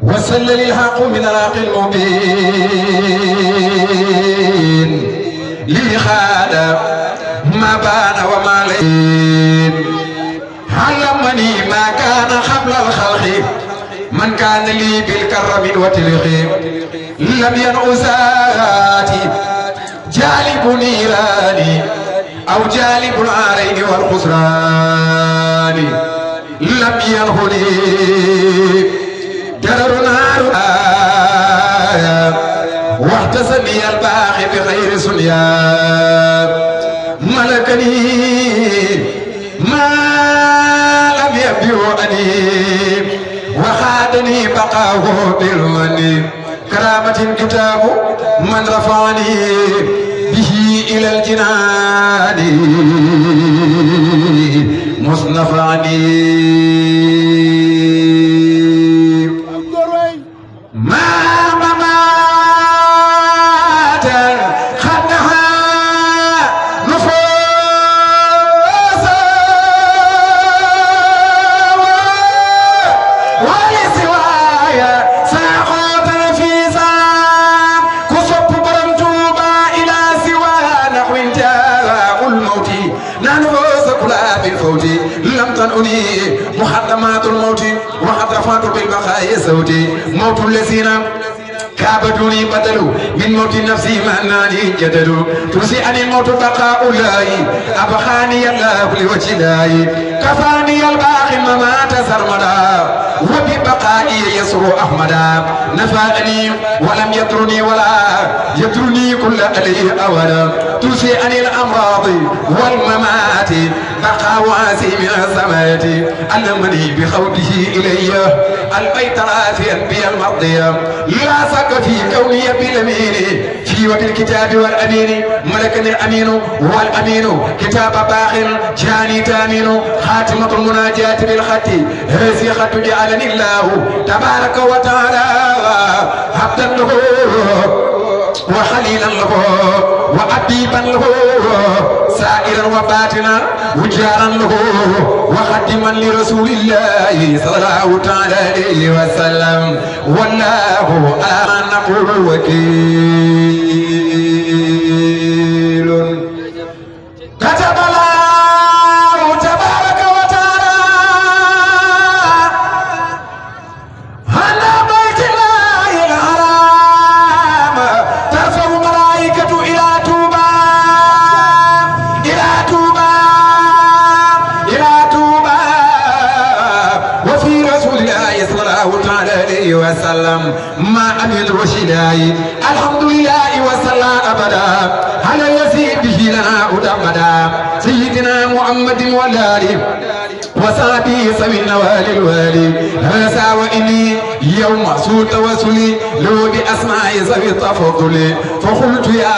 وسلل الحق من الحق المبين لي خاد ما بان وما لين علمني ما كان قبل الخلق من كان لي بالكرم والتلق لم ينؤ ذاتي جالب نيراني أو جالب العارين والخسران لم ينهني درر نار واحتسبني الباقي بغير سنيان ملكني ما لم يبيعني وخادني بقاه بالوني كرامة كتاب من رفعني به إلى الجنان مصنفعني محطمات الموت وحطفات بالبقاء صوتي موت الذين كابدوني بدلوا من موت نفسي ما أنني جدلوا ترسي أن الموت بقاء الله أبخاني الله لوجه الله كفاني الباقي ممات سرمدا وببقائي يسر أحمدا نفعني ولم يدرني ولا يدرني كل عليه أولا ترسي أن الأمراض والممات بقى واسي من السماوات علمني بخوته إلي البيت رافيا بي المرضية لا شك في كوني بالأمين في وقت الكتاب والأمين ملكني الأمين والأمين كتاب باخر جاني تامين خاتمة المناجاة بالخط هذه خط جعلني الله تبارك وتعالى عبدا له وخليلا له وأبيبا له سائرا وباتنا وجارا له وخدما لرسول الله صلى الله تعالى عليه وسلم والله على ما نقول وكيل كتب الله تبارك وتعالى على بيت الله الحرام ترفع الملائكة إلى توبة وفي رسول الله صلى الله تعالى عليه وسلم ما أمين رشداي الحمد لله وصلى أبدا على الذي به لنا أدمدا سيدنا محمد والآل وصحبه سوي النوال الوالي هذا وإني يوم سوء توسلي لو بأسماء ذوي التفضل فقلت يا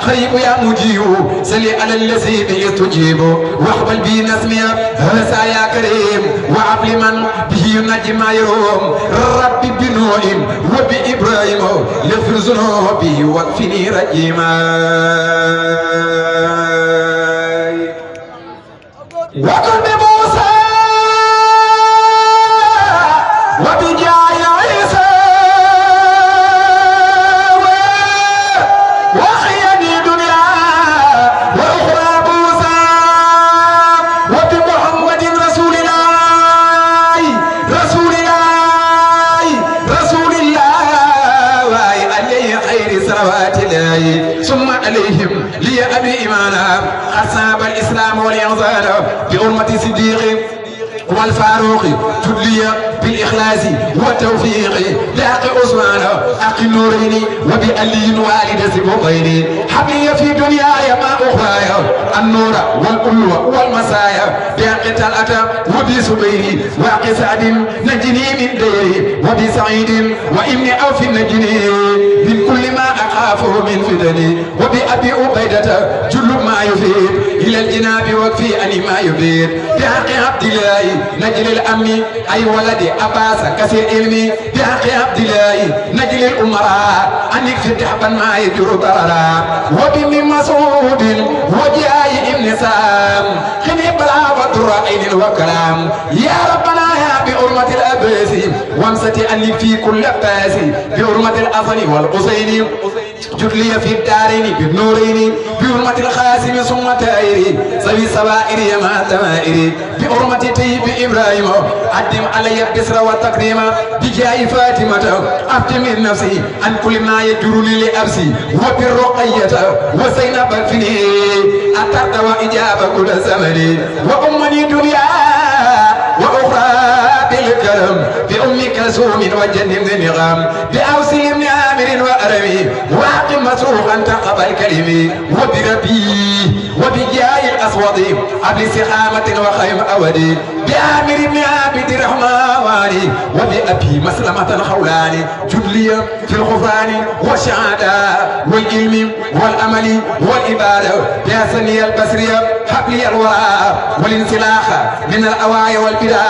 خيب يا مجيب سلي على الذي به تجيب واقبل بي نسمي هذا يا كريم وعبل من به ينجي ما يروم ربي بنوح وبإبراهيم يغفر ذنوبي واكفني رجيما وكن بموسى وبجاه عيسى وخيني دنيا واخرى موسى وبمحمد رسول الله رسول الله رسول الله عليه خير صلوات الله ثم عليهم لي ابي ايمانا حساب الاسلام والانزال بأمة صديق والفاروق تدلي بالإخلاص والتوفيق لاقي عثمان أقي النورين وبألي والد سبطين حبلي في دنياي ما أخراي النور والألوة والمسايا بأقي الأتى وبسبيري وأقي سعد نجني من ديري وبسعيد وإبن أوف نجني من كل ما أخافه من فتني وبأبي عبيدة جل ما يفيد إلى الجناب وكفي أني ما يبيد بحق عبد الله نجل الأمن أي ولد أباس كثير علمي بحق عبد الله نجل الأمراء أن يكفي دحبا ما يجر ضررا وبمن مسعود وجاي ابن سام خني بلا وضر عين وكلام يا ربنا يا بأرمة الأب والعباسي وامسة أني في كل باسي بحرمة الحسن والحسين جد لي في الدارين بالنورين بحرمة الخاسم ثم تائري سوي سوائر يما تمائري بحرمة طيب إبراهيم قدم علي البسر والتكريم بجاه فاطمة أفتم من نفسي عن كل ما يجرني لأبسي وبالرقية وزينب الفني أترد وإجاب كل زمني وأمني دنيا وأخرى بالكرم بأم كلثوم وجن بن نغام بأوسي بن عامر وأرمي وأقم مسروقا تقبل كلمي وبربي وبجاه الأسود قبل سحامة وخيم أودي بآمر بن عابد الرحمن وبأبي مسلمة الخولاني جدلي في الغفران والشهادة والعلم والأمل والعبادة بأسني البصرية حبلي الوراء والانسلاخ من الأواعي والبدع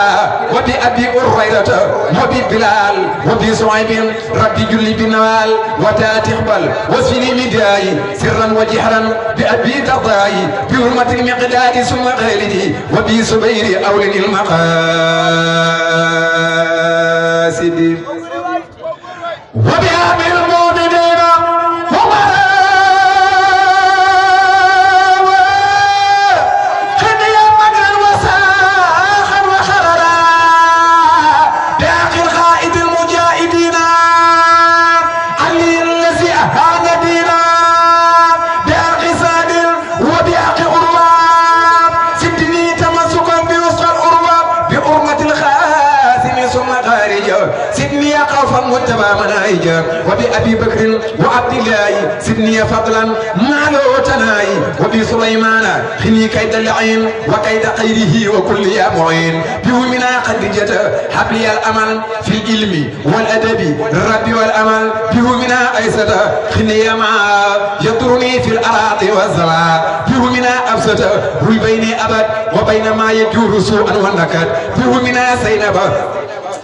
وبأبي هريرة وببلال وبصعيب ربي جل بالنوال وتاتقبل واسفني مداي سرا وجهرا بأبي ترضاي بحرمة المقداد ثم غيري وبسبير أولي المقاصد وبأبي المؤمنين متبع منايجا وبأبي بكر وعبد الله سدني فضلا مالو تناي وبسليمان خني كيد اللعين وكيد غيره وكل يا معين بهمنا خديجة حبلي الأمل في العلم والأدب الرب والأمل بهمنا أيسة خني ما يضرني في الأراضي والزراء بهمنا أبسط هو بين أبد وبين ما يجور سوءا والنكد بهمنا سينب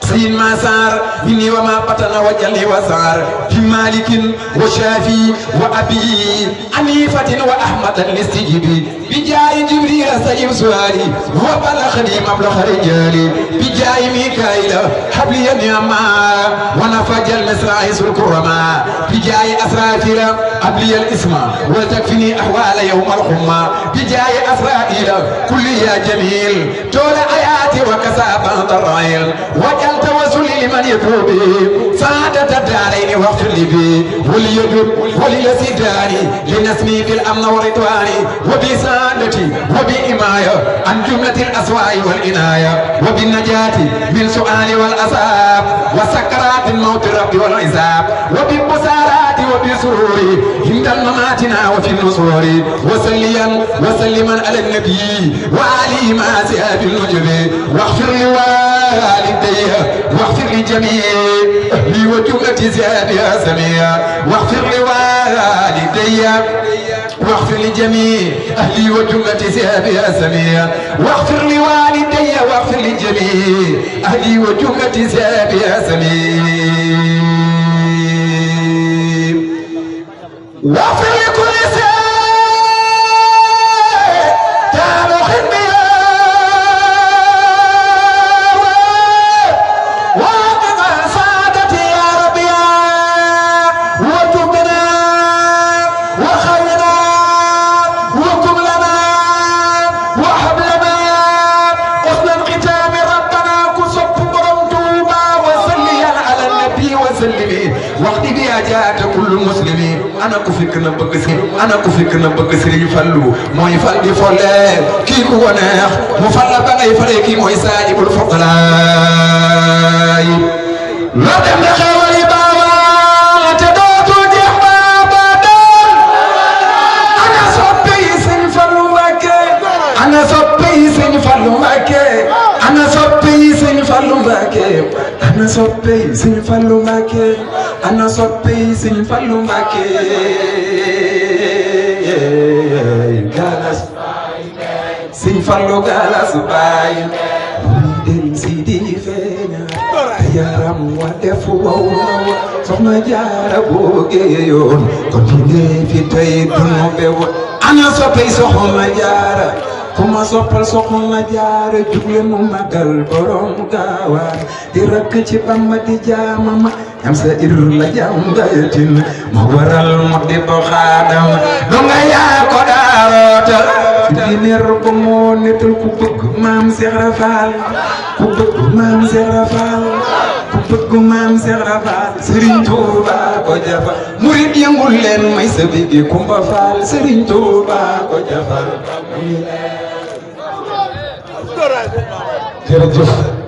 سين ما صار مني وما بطن وجلي وصار في مالك وشافي وأبي حنيفة وأحمد الاستجبي بجاي جبريل سيب سؤالي وبلغني مبلغ رجالي بجاي ميكائيل حبلي النعمة ونفج المسرائس الكرماء بجاي أسرافيل حبلي الاسم وتكفني أحوال يوم الحمى بجاي أسرائيل كل يا جميل طول آياتي وكسابا ضرائل وجل توسلي لمن يتوب سعادة الدارين واغفر لي بي وليدر وللسيداني لنسمي في الأمن والرضوان وبسعادتي وبإماية عن جملة الأسواء والإناية وبالنجاة من سؤال والأساب وسكرات الموت الرب والعذاب وبالبصارات وبسرور عند المماتنا وفي النصور وسليا وسلما على النبي وعلي ما سياب النجب واغفر لوالدي واغفر لجميع أهلي وجملة زيادها سميع واغفر لوالدي واغفر لجميع أهلي وجملة زيادها سميع واغفر لوالدي واغفر لجميع أهلي وجملة زيادها سميع واغفر لكل سيء ana ko fekk na bëgg si ana ko fekk na bëgg Serigne Fallou mooy fal di folle kii ku ko neex mu fal la ba ngay fale kii mooy saajibul fuqalaay loo dem na xewali baaba te dootul jeex baaba doon ana soppe yi Serigne Fallou Mbacké ana soppe yi Serigne Fallou Mbacké ana soppe yi Serigne Fallou Mbacké ana soppe yi Serigne Fallou Mbacké ana soppe yi Serigne Fallou Mbacké galas Serigne Fallou galas baay dem si di feeña yaram wa def wow soxna Jaara booge yoon kon fi fi tey dunu bew ana soppe yi Soxna Jaara kuma soppal soxna jaara jugle mu magal borom gaawaan di rakk ci Bamba di jaamama am sa irur la jaam gayatin ma waral mu di bo xaadam lu nga yaa ko daarootal di ner ko moo netal ku bëgg maam Seex Rafal ku bëgg maam Seex Rafal ku bëgg maam Seex Rafal Sëriñ Tuuba ko jafa murid yëngul leen may sa bigi Kumba Faal Sëriñ Tuuba ko jafa jërëjëf